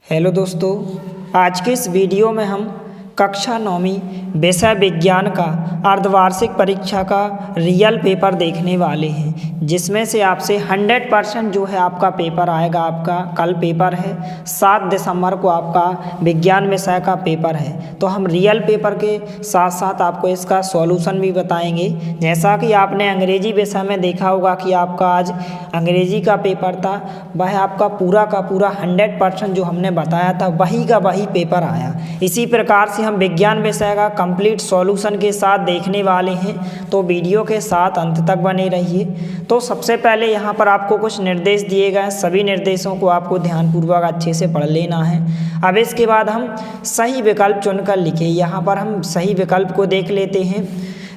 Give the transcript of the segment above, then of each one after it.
Hello दोस्तों, आज के इस वीडियो में हम कक्षा 9वीं विषय विज्ञान का अर्धवार्षिक परीक्षा का रियल पेपर देखने वाले हैं, जिसमें से आपसे 100% जो है आपका पेपर आएगा। आपका कल पेपर है, 7 दिसंबर को आपका विज्ञान विषय का पेपर है। तो हम रियल पेपर के साथ साथ आपको इसका सॉल्यूशन भी बताएंगे। जैसा कि आपने अंग्रेजी विषय में देखा होगा कि आपका आज अंग्रेजी का पेपर था, वह आपका पूरा का पूरा 100% जो हमने बताया था वही का वही पेपर आया। इसी प्रकार से हम विज्ञान विषय का कंप्लीट सॉल्यूशन के साथ देखने वाले हैं, तो वीडियो के साथ अंत तक बने रहिए। तो सबसे पहले यहाँ पर आपको कुछ निर्देश दिए गए हैं, सभी निर्देशों को आपको ध्यानपूर्वक अच्छे से पढ़ लेना है। अब इसके बाद हम सही विकल्प चुनकर लिखें। यहाँ पर हम सही विकल्प को देख लेते हैं।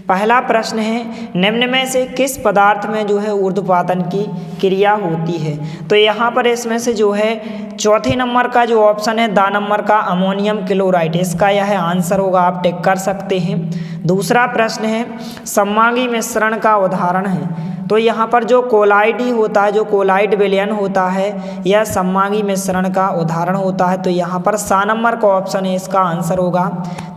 पहला प्रश्न है, निम्न में से किस पदार्थ में जो है ऊर्ध्वपातन की क्रिया होती है? तो यहाँ पर इसमें से जो है चौथे नंबर का जो ऑप्शन है द नंबर का अमोनियम क्लोराइड, इसका यह आंसर होगा, आप टिक कर सकते हैं। दूसरा प्रश्न है, सममांगी मिश्रण का उदाहरण है। तो यहाँ पर जो कोलाइड ही होता है, जो कोलाइड विलयन होता है, यह सममांगी मिश्रण का उदाहरण होता है। तो यहाँ पर सा नंबर का ऑप्शन है, इसका आंसर होगा।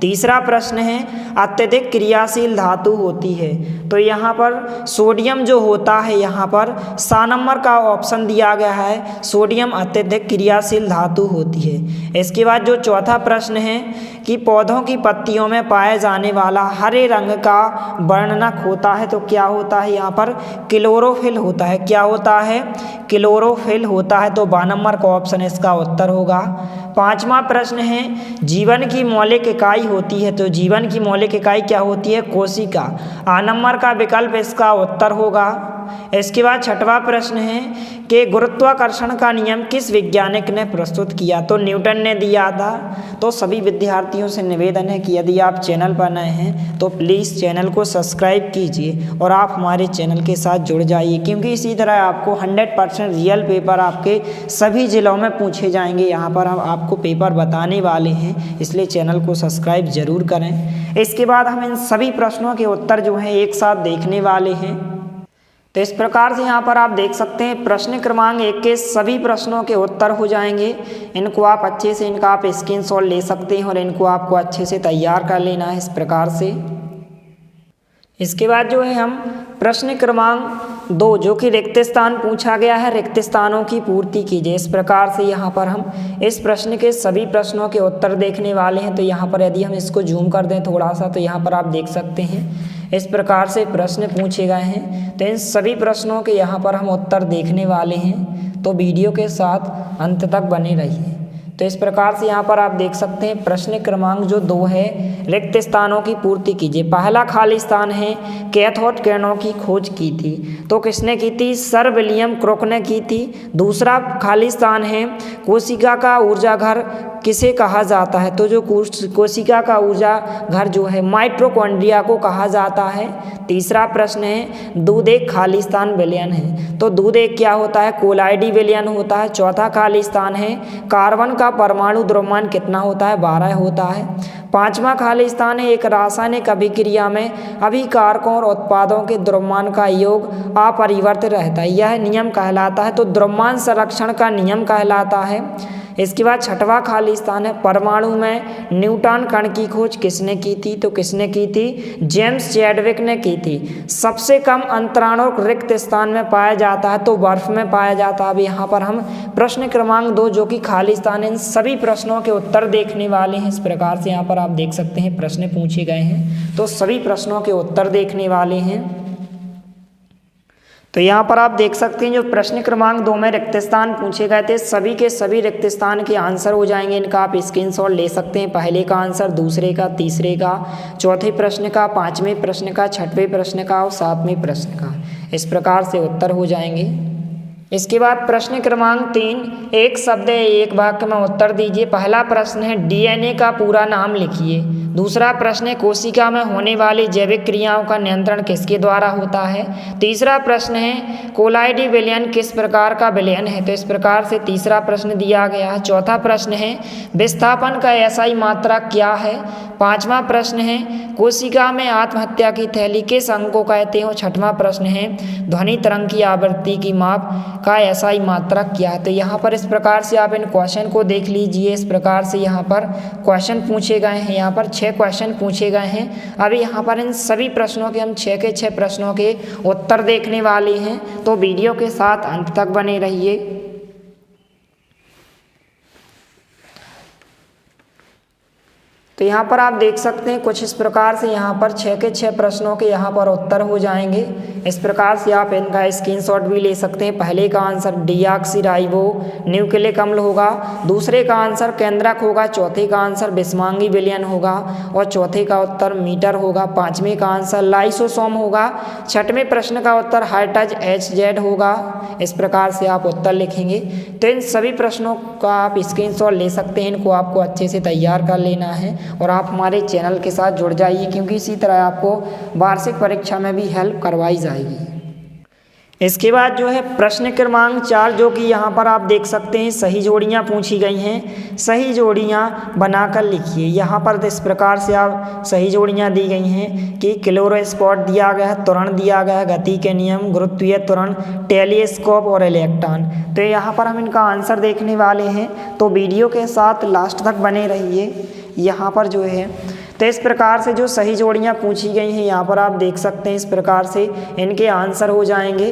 तीसरा प्रश्न है, अत्यधिक क्रियाशील धातु होती है। तो यहाँ पर सोडियम जो होता है, यहाँ पर सा नंबर का ऑप्शन दिया गया है, सोडियम अत्यधिक क्रियाशील धातु होती है। इसके बाद जो चौथा प्रश्न है कि पौधों की पत्तियों में पाए जाने वाला हरे रंग का वर्णनक होता है, तो क्या होता है? यहाँ पर क्लोरोफिल होता है। क्या होता है? क्लोरोफिल होता है। तो बा नंबर का ऑप्शन इसका उत्तर होगा। पांचवा प्रश्न है, जीवन की मौलिक इकाई होती है। तो जीवन की मौलिक इकाई क्या होती है? कोशिका। आ नंबर का विकल्प इसका उत्तर होगा। इसके बाद छठवां प्रश्न है कि गुरुत्वाकर्षण का नियम किस वैज्ञानिक ने प्रस्तुत किया? तो न्यूटन ने दिया था। तो सभी विद्यार्थियों से निवेदन है कि यदि आप चैनल पर नए हैं तो प्लीज़ चैनल को सब्सक्राइब कीजिए और आप हमारे चैनल के साथ जुड़ जाइए, क्योंकि इसी तरह आपको 100% रियल पेपर आपके सभी ज़िलों में पूछे जाएंगे। यहाँ पर हम आपको पेपर बताने वाले हैं, इसलिए चैनल को सब्सक्राइब ज़रूर करें। इसके बाद हम इन सभी प्रश्नों के उत्तर जो हैं एक साथ देखने वाले हैं। तो इस प्रकार से यहाँ पर आप देख सकते हैं प्रश्न क्रमांक 1 के सभी प्रश्नों के उत्तर हो जाएंगे। इनको आप अच्छे से इनका आप स्क्रीनशॉट ले सकते हैं और इनको आपको अच्छे से तैयार कर लेना है इस प्रकार से। इसके बाद जो है हम प्रश्न क्रमांक 2 जो कि रिक्त स्थान पूछा गया है, रिक्त स्थानों की पूर्ति कीजिए। इस प्रकार से यहाँ पर हम इस प्रश्न के सभी प्रश्नों के उत्तर देखने वाले हैं। तो यहाँ पर यदि हम इसको जूम कर दें थोड़ा सा, तो यहाँ पर आप देख सकते हैं इस प्रकार से प्रश्न पूछे गए हैं। तो इन सभी प्रश्नों के यहाँ पर हम उत्तर देखने वाले हैं, तो वीडियो के साथ अंत तक बने रहिए। तो इस प्रकार से यहाँ पर आप देख सकते हैं प्रश्न क्रमांक जो 2 है, रिक्त स्थानों की पूर्ति कीजिए। पहला खाली स्थान है, कैथोड किरणों की खोज की थी। तो किसने की थी? सर विलियम क्रुक ने की थी। दूसरा खाली स्थान है, कोशिका का ऊर्जा घर किसे कहा जाता है? तो जो कोशिका का ऊर्जा घर जो है माइटोकॉन्ड्रिया को कहा जाता है। तीसरा प्रश्न है, दूध एक खाली स्थान विलयन है। तो दूध एक क्या होता है? कोलाइडी विलयन होता है। चौथा खाली स्थान है, कार्बन का परमाणु द्रव्यमान कितना होता है? 12 होता है। पांचवा खाली स्थान है, एक रासायनिक अभिक्रिया में अभिकारकों और उत्पादों के द्रव्यमान का योग अपरिवर्तित रहता है, यह नियम कहलाता है। तो द्रव्यमान संरक्षण का नियम कहलाता है। इसके बाद छठवां खाली स्थान है, परमाणु में न्यूट्रॉन कण की खोज किसने की थी? तो किसने की थी? जेम्स चैडविक ने की थी। सबसे कम अंतराणु रिक्त स्थान में पाया जाता है, तो बर्फ में पाया जाता है। अब यहाँ पर हम प्रश्न क्रमांक 2 जो कि खाली स्थान है, इन सभी प्रश्नों के उत्तर देखने वाले हैं। इस प्रकार से यहाँ पर आप देख सकते हैं प्रश्न पूछे गए हैं, तो सभी प्रश्नों के उत्तर देखने वाले हैं। तो यहाँ पर आप देख सकते हैं जो प्रश्न क्रमांक 2 में रिक्त स्थान पूछे गए थे, सभी के सभी रिक्त स्थान के आंसर हो जाएंगे। इनका आप स्क्रीनशॉट ले सकते हैं, पहले का आंसर, दूसरे का, तीसरे का, चौथे प्रश्न का, पांचवें प्रश्न का, छठवें प्रश्न का और सातवें प्रश्न का। इस प्रकार से उत्तर हो जाएंगे। इसके बाद प्रश्न क्रमांक 3, एक शब्द एक वाक्य में उत्तर दीजिए। पहला प्रश्न है, डीएनए का पूरा नाम लिखिए। दूसरा प्रश्न है कोशिका में होने वाली जैविक क्रियाओं का नियंत्रण किसके द्वारा होता है। तीसरा प्रश्न है कोलाइडी विलयन किस प्रकार का विलयन है, तो इस प्रकार से तीसरा प्रश्न दिया गया है। चौथा प्रश्न है विस्थापन का एसआई मात्रक क्या है। पांचवा प्रश्न है कोशिका में आत्महत्या की थैली किस अंग को कहते हो। छठवां प्रश्न है ध्वनि तरंग की आवृत्ति की माप का एसआई मात्रक क्या है। तो यहाँ पर इस प्रकार से आप इन क्वेश्चन को देख लीजिए। इस प्रकार से यहाँ पर क्वेश्चन पूछे गए हैं, यहाँ पर 6 क्वेश्चन पूछे गए हैं। अभी यहाँ पर इन सभी प्रश्नों के हम 6 के 6 प्रश्नों के उत्तर देखने वाले हैं, तो वीडियो के साथ अंत तक बने रहिए। तो यहाँ पर आप देख सकते हैं कुछ इस प्रकार से यहाँ पर 6 के 6 प्रश्नों के यहाँ पर उत्तर हो जाएंगे। इस प्रकार से आप इनका स्क्रीनशॉट भी ले सकते हैं। पहले का आंसर डीऑक्सीराइबो न्यूक्लिक अम्ल होगा, दूसरे का आंसर केंद्रक होगा, चौथे का आंसर बिस्मांगी विलयन होगा और चौथे का उत्तर मीटर होगा, पाँचवें का आंसर लाइसोसोम होगा, छठवें प्रश्न का उत्तर हाइड्रज HZ होगा। इस प्रकार से आप उत्तर लिखेंगे। तो इन सभी प्रश्नों का आप स्क्रीनशॉट ले सकते हैं, इनको आपको अच्छे से तैयार कर लेना है और आप हमारे चैनल के साथ जुड़ जाइए, क्योंकि इसी तरह आपको वार्षिक परीक्षा में भी हेल्प करवाई जाएगी। इसके बाद जो है प्रश्न क्रमांक 4, जो कि यहाँ पर आप देख सकते हैं सही जोड़ियाँ पूछी गई हैं। सही जोड़ियाँ बनाकर लिखिए। यहाँ पर इस प्रकार से आप सही जोड़ियाँ दी गई हैं कि क्लोरोस्पॉट दिया गया है, त्वरण दिया गया है, गति के नियम, गुरुत्वीय त्वरण, टेलीस्कोप और इलेक्ट्रॉन। तो यहाँ पर हम इनका आंसर देखने वाले हैं, तो वीडियो के साथ लास्ट तक बने रहिए। यहाँ पर जो है तो इस प्रकार से जो सही जोड़ियाँ पूछी गई हैं यहाँ पर आप देख सकते हैं। इस प्रकार से इनके आंसर हो जाएंगे।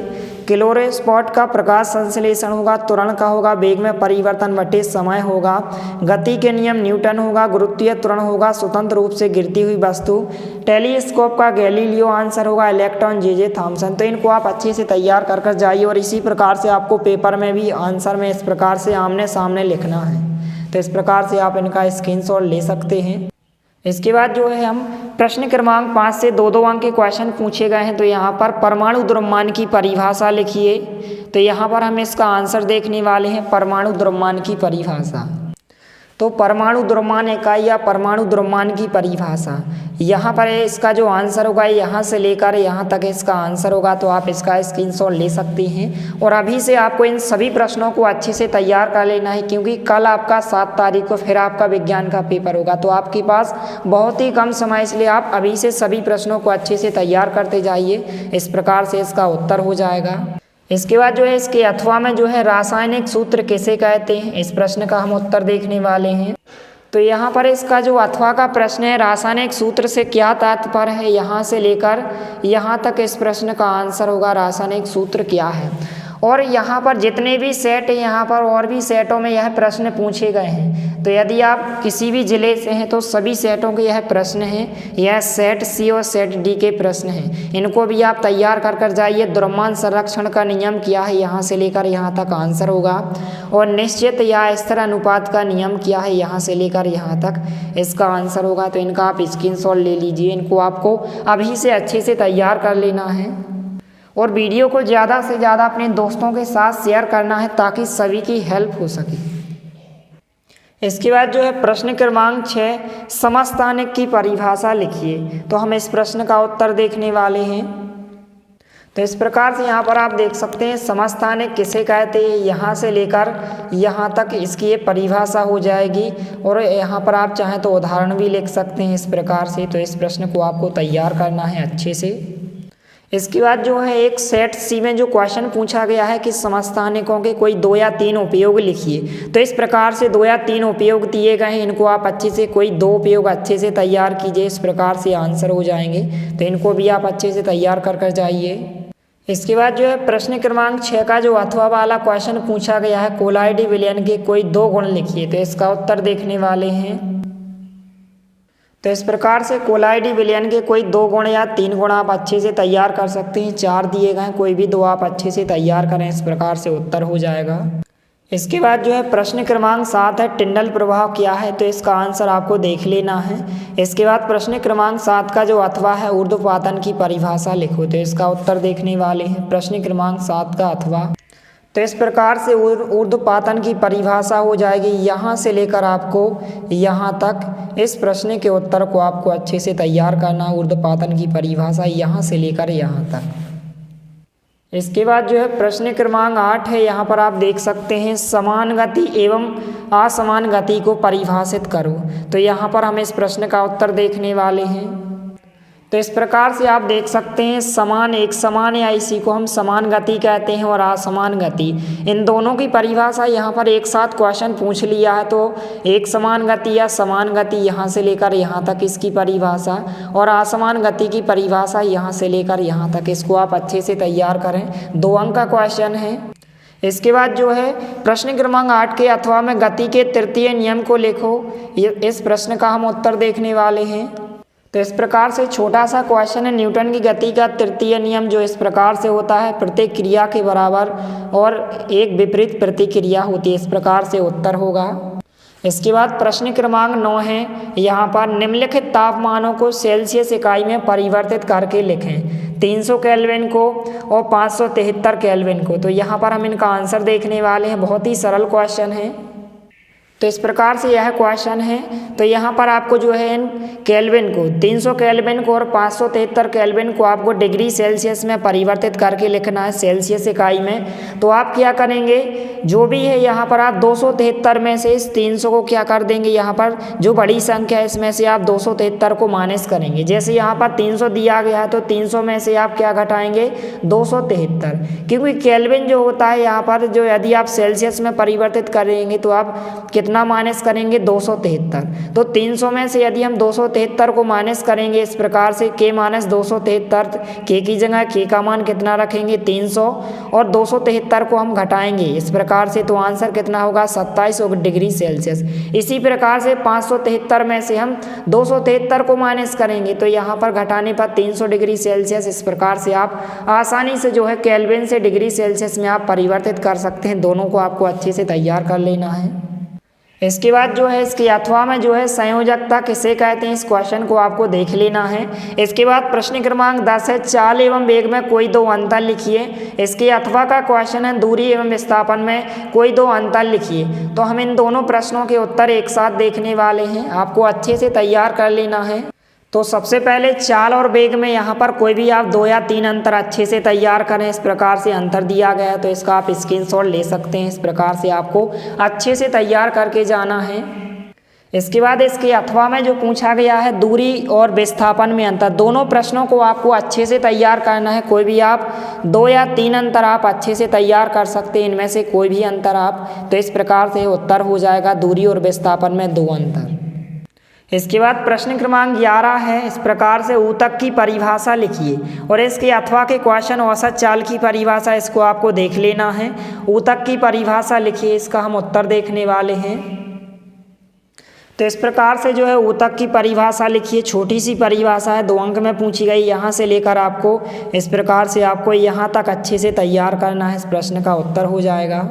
क्लोरोस्पॉट का प्रकाश संश्लेषण होगा, त्वरण का होगा वेग में परिवर्तन बटे समय होगा, गति के नियम न्यूटन होगा, गुरुत्वीय त्वरण होगा स्वतंत्र रूप से गिरती हुई वस्तु, टेलीस्कोप का गैलीलियो आंसर होगा, इलेक्ट्रॉन जे थॉमसन। तो इनको आप अच्छे से तैयार कर जाइए और इसी प्रकार से आपको पेपर में भी आंसर में इस प्रकार से आमने सामने लिखना है। तो इस प्रकार से आप इनका स्क्रीनशॉट ले सकते हैं। इसके बाद जो है हम प्रश्न क्रमांक 5 से 2-2 अंक के क्वेश्चन पूछे गए हैं। तो यहाँ पर परमाणु द्रव्यमान की परिभाषा लिखिए। तो यहाँ पर हम इसका आंसर देखने वाले हैं परमाणु द्रव्यमान की परिभाषा। तो परमाणु द्रव्यमान इकाई या परमाणु द्रव्यमान की परिभाषा यहाँ पर है। इसका जो आंसर होगा यहाँ से लेकर यहाँ तक इसका आंसर होगा, तो आप इसका स्क्रीनशॉट ले सकते हैं। और अभी से आपको इन सभी प्रश्नों को अच्छे से तैयार कर लेना है, क्योंकि कल आपका 7 तारीख को फिर आपका विज्ञान का पेपर होगा। तो आपके पास बहुत ही कम समय, इसलिए आप अभी से सभी प्रश्नों को अच्छे से तैयार करते जाइए। इस प्रकार से इसका उत्तर हो जाएगा। इसके बाद जो है इसके अथवा में जो है रासायनिक सूत्र किसे कहते हैं, इस प्रश्न का हम उत्तर देखने वाले हैं। तो यहाँ पर इसका जो अथवा का प्रश्न है रासायनिक सूत्र से क्या तात्पर्य है, यहाँ से लेकर यहाँ तक इस प्रश्न का आंसर होगा रासायनिक सूत्र क्या है। और यहाँ पर जितने भी सेट हैं यहाँ पर और भी सेटों में यह प्रश्न पूछे गए हैं। तो यदि आप किसी भी जिले से हैं तो सभी सेटों के यह प्रश्न हैं। यह सेट सी और सेट डी के प्रश्न हैं, इनको भी आप तैयार कर जाइए। द्रव्यमान संरक्षण का नियम क्या है, यहाँ से लेकर यहाँ तक आंसर होगा। और निश्चित या स्थिर अनुपात का नियम क्या है, यहाँ से लेकर यहाँ तक इसका आंसर होगा। तो इनका आप स्क्रीनशॉट ले लीजिए। इनको आपको अभी से अच्छे से तैयार कर लेना है और वीडियो को ज़्यादा से ज़्यादा अपने दोस्तों के साथ शेयर करना है, ताकि सभी की हेल्प हो सके। इसके बाद जो है प्रश्न क्रमांक 6, समस्थानिक की परिभाषा लिखिए। तो हम इस प्रश्न का उत्तर देखने वाले हैं। तो इस प्रकार से यहाँ पर आप देख सकते हैं समस्थानिक किसे कहते हैं, यहाँ से लेकर यहाँ तक इसकी ये परिभाषा हो जाएगी। और यहाँ पर आप चाहें तो उदाहरण भी लिख सकते हैं इस प्रकार से। तो इस प्रश्न को आपको तैयार करना है अच्छे से। इसके बाद जो है एक सेट सी में जो क्वेश्चन पूछा गया है कि समस्थानिकों के कोई 2 या 3 उपयोग लिखिए। तो इस प्रकार से 2 या 3 उपयोग दिए गए हैं, इनको आप अच्छे से कोई 2 उपयोग अच्छे से तैयार कीजिए। इस प्रकार से आंसर हो जाएंगे। तो इनको भी आप अच्छे से तैयार कर जाइए। इसके बाद जो है प्रश्न क्रमांक 6 का जो अथवा वाला क्वेश्चन पूछा गया है कोलाइडी विलयन के कोई 2 गुण लिखिए। तो इसका उत्तर देखने वाले हैं। तो इस प्रकार से कोलाइडी विलयन के कोई 2 गुण या 3 गुण आप अच्छे से तैयार कर सकते हैं। 4 दिए गए हैं, कोई भी 2 आप अच्छे से तैयार करें। इस प्रकार से उत्तर हो जाएगा। इसके बाद जो है प्रश्न क्रमांक 7 है टिंडल प्रभाव क्या है। तो इसका आंसर आपको देख लेना है। इसके बाद प्रश्न क्रमांक 7 का जो अथवा है ऊर्ध्वपातन की परिभाषा लिखो। तो इसका उत्तर देखने वाले हैं। प्रश्न क्रमांक 7 का अथवा, तो इस प्रकार से ऊर्ध्वपातन की परिभाषा हो जाएगी। यहाँ से लेकर आपको यहाँ तक इस प्रश्न के उत्तर को आपको अच्छे से तैयार करना है। ऊर्ध्वपातन की परिभाषा यहाँ से लेकर यहाँ तक। इसके बाद जो है प्रश्न क्रमांक 8 है, यहाँ पर आप देख सकते हैं समान गति एवं असमान गति को परिभाषित करो। तो यहाँ पर हम इस प्रश्न का उत्तर देखने वाले हैं। तो इस प्रकार से आप देख सकते हैं समान एक समान या इसी को हम समान गति कहते हैं और असमान गति, इन दोनों की परिभाषा यहाँ पर एक साथ क्वेश्चन पूछ लिया है। तो एक समान गति या समान गति यहाँ से लेकर यहाँ तक इसकी परिभाषा और असमान गति की परिभाषा यहाँ से लेकर यहाँ तक, इसको आप अच्छे से तैयार करें। 2 अंक का क्वेश्चन है। इसके बाद जो है प्रश्न क्रमांक 8 के अथवा में गति के तृतीय नियम को लिखो, इस प्रश्न का हम उत्तर देखने वाले हैं। तो इस प्रकार से छोटा सा क्वेश्चन है। न्यूटन की गति का तृतीय नियम जो इस प्रकार से होता है, प्रत्येक क्रिया के बराबर और एक विपरीत प्रतिक्रिया होती है, इस प्रकार से उत्तर होगा। इसके बाद प्रश्न क्रमांक 9 है, यहाँ पर निम्नलिखित तापमानों को सेल्सियस इकाई में परिवर्तित करके लिखें, 300 केल्विन को और 573 केल्विन को। तो यहाँ पर हम इनका आंसर देखने वाले हैं। बहुत ही सरल क्वेश्चन है। तो इस प्रकार से यह क्वेश्चन है। तो यहाँ पर आपको जो है इन केल्विन को 300 केल्विन को और 573 केल्विन को आपको डिग्री सेल्सियस में परिवर्तित करके लिखना है, सेल्सियस इकाई में। तो आप क्या करेंगे, जो भी है यहाँ पर आप 273 में से इस 300 को क्या कर देंगे, यहाँ पर जो बड़ी संख्या है इसमें से आप 273 को माइनस करेंगे। जैसे यहाँ पर 300 दिया गया है तो 300 में से आप क्या घटाएंगे, 273, क्योंकि केल्विन जो होता है यहाँ पर जो यदि आप सेल्सियस में परिवर्तित करेंगे तो आप कितना माइनस करेंगे, 273। तो 300 में से यदि हम 273 को माइनस करेंगे इस प्रकार से k माइनस 273, k की जगह k का मान कितना रखेंगे, 300 और 273 को हम घटाएंगे इस प्रकार से। तो आंसर कितना होगा, 27 डिग्री सेल्सियस। इसी प्रकार से 573 में से हम 273 को माइनस करेंगे तो यहाँ पर घटाने पर 300 डिग्री सेल्सियस। इस प्रकार से आप आसानी से जो है केल्विन से डिग्री सेल्सियस में आप परिवर्तित कर सकते हैं। दोनों को आपको अच्छे से तैयार कर लेना है। इसके बाद जो है इसके अथवा में जो है संयोजकता किसे कहते हैं, इस क्वेश्चन को आपको देख लेना है। इसके बाद प्रश्न क्रमांक 10 है, चाल एवं वेग में कोई 2 अंतर लिखिए। इसके अथवा का क्वेश्चन है, दूरी एवं विस्थापन में कोई 2 अंतर लिखिए। तो हम इन दोनों प्रश्नों के उत्तर एक साथ देखने वाले हैं, आपको अच्छे से तैयार कर लेना है। तो सबसे पहले चाल और वेग में यहाँ पर कोई भी आप 2 या 3 अंतर अच्छे से तैयार करें। इस प्रकार से अंतर दिया गया है तो इसका आप स्क्रीनशॉट ले सकते हैं। इस प्रकार से आपको अच्छे से तैयार करके जाना है। इसके बाद इसके अथवा में जो पूछा गया है दूरी और विस्थापन में अंतर, दोनों प्रश्नों को आपको अच्छे से तैयार करना है। कोई भी आप 2 या 3 अंतर आप अच्छे से तैयार कर सकते हैं, इनमें से कोई भी अंतर आप। तो इस प्रकार से उत्तर हो जाएगा दूरी और विस्थापन में 2 अंतर। इसके बाद प्रश्न क्रमांक 11 है, इस प्रकार से ऊतक की परिभाषा लिखिए और इसके अथवा के क्वेश्चन औसत चाल की परिभाषा, इसको आपको देख लेना है। ऊतक की परिभाषा लिखिए, इसका हम उत्तर देखने वाले हैं। तो इस प्रकार से जो है ऊतक की परिभाषा लिखिए, छोटी सी परिभाषा है, 2 अंक में पूछी गई। यहाँ से लेकर आपको इस प्रकार से आपको यहाँ तक अच्छे से तैयार करना है, इस प्रश्न का उत्तर हो जाएगा।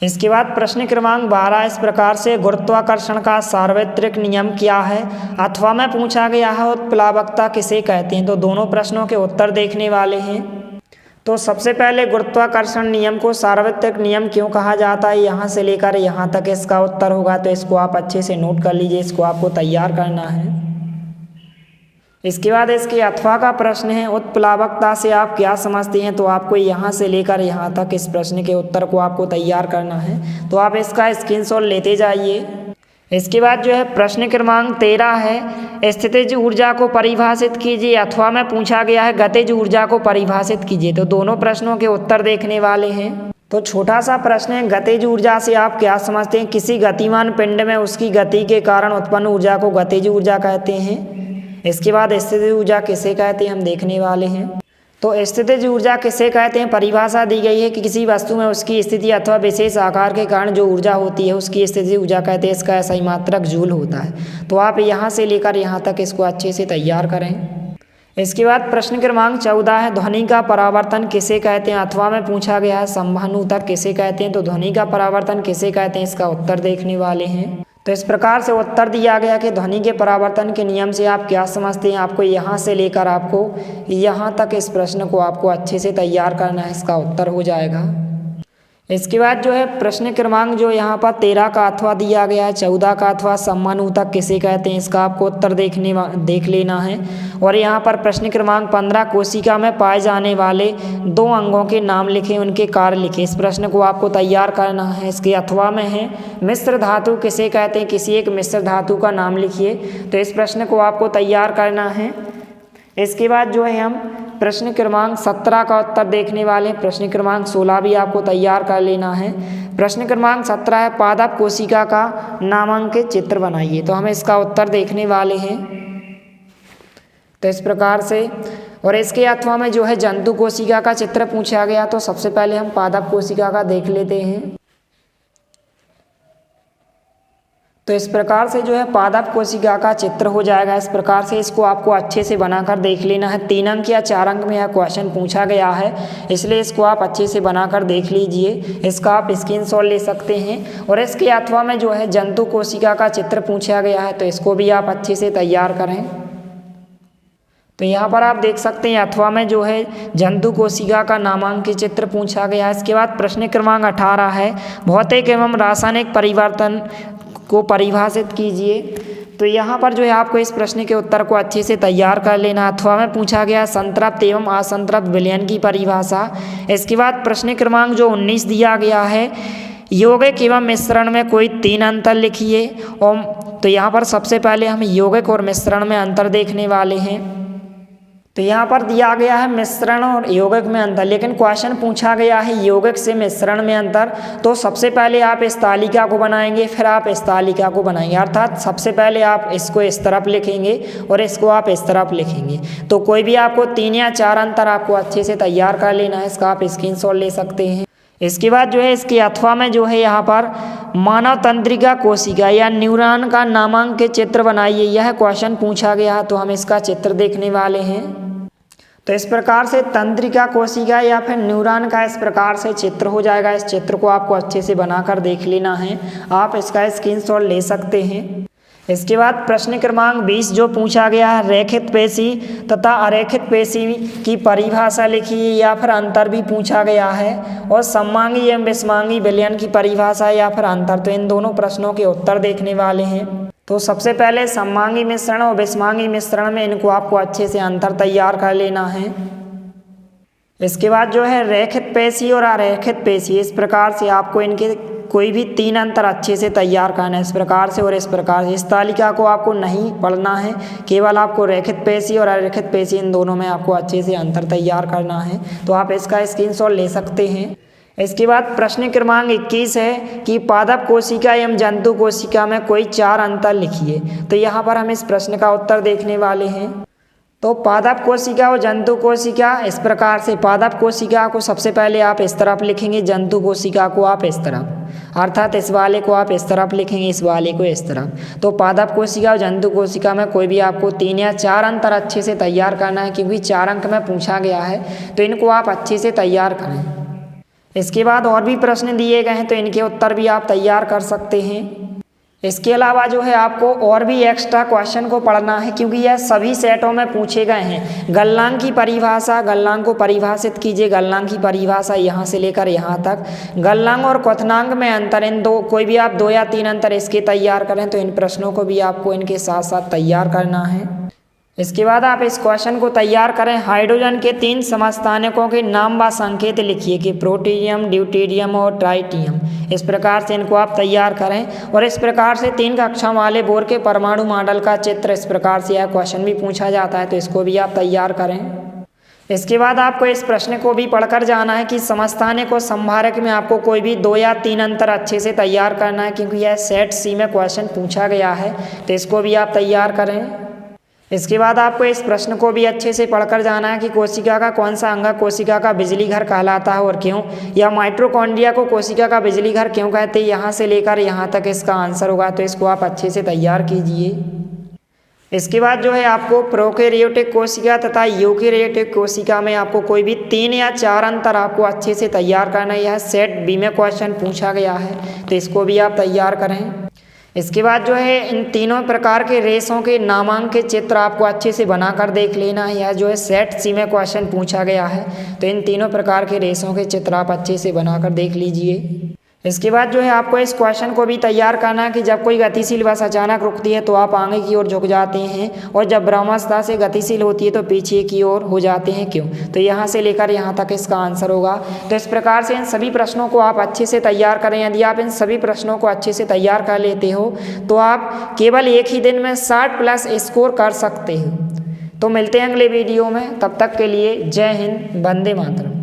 इसके बाद प्रश्न क्रमांक 12 इस प्रकार से गुरुत्वाकर्षण का सार्वत्रिक नियम क्या है, अथवा में पूछा गया है उत्प्लावकता किसे कहते हैं। तो दोनों प्रश्नों के उत्तर देखने वाले हैं। तो सबसे पहले गुरुत्वाकर्षण नियम को सार्वत्रिक नियम क्यों कहा जाता है, यहाँ से लेकर यहाँ तक इसका उत्तर होगा। तो इसको आप अच्छे से नोट कर लीजिए, इसको आपको तैयार करना है। इसके बाद इसके अथवा का प्रश्न है, उत्प्लावकता से आप क्या समझते हैं। तो आपको यहाँ से लेकर यहाँ तक इस प्रश्न के उत्तर को आपको तैयार करना है। तो आप इसका स्क्रीनशॉट लेते जाइए। इसके बाद जो है प्रश्न क्रमांक 13 है, स्थितिज ऊर्जा को परिभाषित कीजिए, अथवा में पूछा गया है गतिज ऊर्जा को परिभाषित कीजिए। तो दोनों प्रश्नों के उत्तर देखने वाले हैं। तो छोटा सा प्रश्न है, गतिज ऊर्जा से आप क्या समझते हैं। किसी गतिमान पिंड में उसकी गति के कारण उत्पन्न ऊर्जा को गतिज ऊर्जा कहते हैं। इसके बाद स्थितिज ऊर्जा किसे कहते हैं हम देखने वाले हैं। तो स्थितिज ऊर्जा किसे कहते हैं, परिभाषा दी गई है कि किसी वस्तु में उसकी स्थिति अथवा विशेष आकार के कारण जो ऊर्जा होती है उसकी स्थितिज ऊर्जा कहते हैं। इसका SI मात्रक जूल होता है। तो आप यहाँ से लेकर यहाँ तक इसको अच्छे से तैयार करें। इसके बाद प्रश्न क्रमांक 14 है, ध्वनि का परावर्तन किसे कहते हैं, अथवा में पूछा गया है संवहनूतक किसे कहते हैं। तो ध्वनि का परावर्तन किसे कहते हैं, इसका उत्तर देखने वाले हैं। तो इस प्रकार से उत्तर दिया गया कि ध्वनि के परावर्तन के नियम से आप क्या समझते हैं। आपको यहाँ से लेकर आपको यहाँ तक इस प्रश्न को आपको अच्छे से तैयार करना है, इसका उत्तर हो जाएगा। इसके बाद जो है प्रश्न क्रमांक जो यहाँ पर 13 का अथवा दिया गया है, 14 का अथवा सम्मानूतक किसे कहते हैं, इसका आपको उत्तर देख लेना है। और यहाँ पर प्रश्न क्रमांक 15 कोशिका में पाए जाने वाले 2 अंगों के नाम लिखें, उनके कार्य लिखें। इस प्रश्न को आपको तैयार करना है। इसके अथवा में है मिश्र धातु किसे कहते हैं, किसी एक मिश्र धातु का नाम लिखिए। तो इस प्रश्न को आपको तैयार करना है। इसके बाद जो है हम प्रश्न क्रमांक 17 का उत्तर देखने वाले हैं। प्रश्न क्रमांक 16 भी आपको तैयार कर लेना है। प्रश्न क्रमांक 17 है पादप कोशिका का नामांकित चित्र बनाइए। तो हम इसका उत्तर देखने वाले हैं। तो इस प्रकार से, और इसके अथवा में जो है जंतु कोशिका का चित्र पूछा गया। तो सबसे पहले हम पादप कोशिका का देख लेते हैं। तो इस प्रकार से जो है पादप कोशिका का चित्र हो जाएगा। इस प्रकार से इसको आपको अच्छे से बनाकर देख लेना है। 3 अंक या 4 अंक में यह क्वेश्चन पूछा गया है, इसलिए इसको आप अच्छे से बनाकर देख लीजिए। इसका आप स्क्रीनशॉट ले सकते हैं। और इसके अथवा में जो है जंतु कोशिका का चित्र पूछा गया है, तो इसको भी आप अच्छे से तैयार करें। तो यहाँ पर आप देख सकते हैं अथवा में जो है जंतु कोशिका का नामांकित चित्र पूछा गया है। इसके बाद प्रश्न क्रमांक 18 है भौतिक एवं रासायनिक परिवर्तन को परिभाषित कीजिए। तो यहाँ पर जो है आपको इस प्रश्न के उत्तर को अच्छे से तैयार कर लेना। अथवा में पूछा गया संतृप्त एवं असंतृप्त विलयन की परिभाषा। इसके बाद प्रश्न क्रमांक जो 19 दिया गया है यौगिक एवं मिश्रण में कोई 3 अंतर लिखिए। और तो यहाँ पर सबसे पहले हम यौगिक और मिश्रण में अंतर देखने वाले हैं। तो यहाँ पर दिया गया है मिश्रण और यौगिक में अंतर, लेकिन क्वेश्चन पूछा गया है यौगिक से मिश्रण में अंतर। तो सबसे पहले आप इस तालिका को बनाएंगे, फिर आप इस तालिका को बनाएंगे। अर्थात सबसे पहले आप इसको इस तरफ लिखेंगे और इसको आप इस तरफ लिखेंगे। तो कोई भी आपको 3 या 4 अंतर आपको अच्छे से तैयार कर लेना है। इसका आप स्क्रीनशॉट ले सकते हैं। इसके बाद जो है इसके अथवा में जो है यहाँ पर मानव तंत्रिका कोशिका या न्यूरॉन का नामांकित चित्र बनाइए, यह क्वेश्चन पूछा गया। तो हम इसका चित्र देखने वाले हैं। तो इस प्रकार से तंत्रिका कोशिका या फिर न्यूरॉन का इस प्रकार से चित्र हो जाएगा। इस चित्र को आपको अच्छे से बनाकर देख लेना है। आप इसका स्क्रीनशॉट ले सकते हैं। इसके बाद प्रश्न क्रमांक 20 जो पूछा गया है रेखित पेशी तथा अरेखित पेशी की परिभाषा लिखिए, या फिर अंतर भी पूछा गया है। और सममांगी एवं विषमांगी विलयन की परिभाषा या फिर अंतर, तो इन दोनों प्रश्नों के उत्तर देखने वाले हैं। तो सबसे पहले सममांगी मिश्रण और विषमांगी मिश्रण में इनको आपको अच्छे से अंतर तैयार कर लेना है। इसके बाद जो है रेखित पेशी और अरेखित पेशी, इस प्रकार से आपको इनके कोई भी 3 अंतर अच्छे से तैयार करना है। इस प्रकार से और इस प्रकार से। इस तालिका को आपको नहीं पढ़ना है, केवल आपको रेखित पेशी और अरेखित पेशी इन दोनों में आपको अच्छे से अंतर तैयार करना है। तो आप इसका स्क्रीनशॉट ले सकते हैं। इसके बाद प्रश्न क्रमांक 21 है कि पादप कोशिका एवं जंतु कोशिका में कोई 4 अंतर लिखिए। तो यहाँ पर हम इस प्रश्न का उत्तर देखने वाले हैं। तो पादप कोशिका और जंतु कोशिका, इस प्रकार से पादप कोशिका को सबसे पहले आप इस तरफ लिखेंगे, जंतु कोशिका को आप इस तरफ, अर्थात इस वाले को आप इस तरफ लिखेंगे, इस वाले को इस तरफ। तो पादप कोशिका और जंतु कोशिका में कोई भी आपको 3 या 4 अंतर अच्छे से तैयार करना है, क्योंकि 4 अंक में पूछा गया है। तो इनको आप अच्छे से तैयार करें। इसके बाद और भी प्रश्न दिए गए हैं, तो इनके उत्तर भी आप तैयार कर सकते हैं। इसके अलावा जो है आपको और भी एक्स्ट्रा क्वेश्चन को पढ़ना है, क्योंकि यह सभी सेटों में पूछे गए हैं। गलनांक की परिभाषा, गलनांक को परिभाषित कीजिए। गलनांक की परिभाषा यहाँ से लेकर यहाँ तक। गलनांक और क्वथनांक में अंतर, इन दो कोई भी आप 2 या 3 अंतर इसके तैयार करें। तो इन प्रश्नों को भी आपको इनके साथ साथ तैयार करना है। इसके बाद आप इस क्वेश्चन को तैयार करें। हाइड्रोजन के 3 समस्थानिकों के नाम व संकेत लिखिए कि प्रोटीरियम, ड्यूटेरियम और ट्राइटियम। इस प्रकार से इनको आप तैयार करें। और इस प्रकार से 3 कक्षाओं वाले बोर के परमाणु मॉडल का चित्र, इस प्रकार से यह क्वेश्चन भी पूछा जाता है। तो इसको भी आप तैयार करें। इसके बाद आपको इस प्रश्न को भी पढ़कर जाना है कि समस्थानिक और संभारक में आपको कोई भी 2 या 3 अंतर अच्छे से तैयार करना है, क्योंकि यह सेट सी में क्वेश्चन पूछा गया है। तो इसको भी आप तैयार करें। इसके बाद आपको इस प्रश्न को भी अच्छे से पढ़कर जाना है कि कोशिका का कौन सा अंग कोशिका का बिजली घर कहलाता है और क्यों, या माइटोकॉन्ड्रिया को कोशिका का बिजली घर क्यों कहते हैं। यहाँ से लेकर यहाँ तक इसका आंसर होगा। तो इसको आप अच्छे से तैयार कीजिए। इसके बाद जो है आपको प्रोकैरियोटिक कोशिका तथा यूकैरियोटिक कोशिका में आपको कोई भी 3 या 4 अंतर आपको अच्छे से तैयार करना है। यह सेट बी में क्वेश्चन पूछा गया है। तो इसको भी आप तैयार करें। इसके बाद जो है इन तीनों प्रकार के रेसों के नामांकित चित्र आपको अच्छे से बनाकर देख लेना है। यह जो है सेट सी में क्वेश्चन पूछा गया है, तो इन तीनों प्रकार के रेसों के चित्र आप अच्छे से बनाकर देख लीजिए। इसके बाद जो है आपको इस क्वेश्चन को भी तैयार करना है कि जब कोई गतिशील बस अचानक रुकती है तो आप आगे की ओर झुक जाते हैं, और जब ब्रह्मावस्था से गतिशील होती है तो पीछे की ओर हो जाते हैं, क्यों? तो यहाँ से लेकर यहाँ तक इसका आंसर होगा। तो इस प्रकार से इन सभी प्रश्नों को आप अच्छे से तैयार करें। यदि आप इन सभी प्रश्नों को अच्छे से तैयार कर लेते हो तो आप केवल एक ही दिन में 60+ स्कोर कर सकते हो। तो मिलते हैं अगले वीडियो में, तब तक के लिए जय हिंद, वंदे मातरम।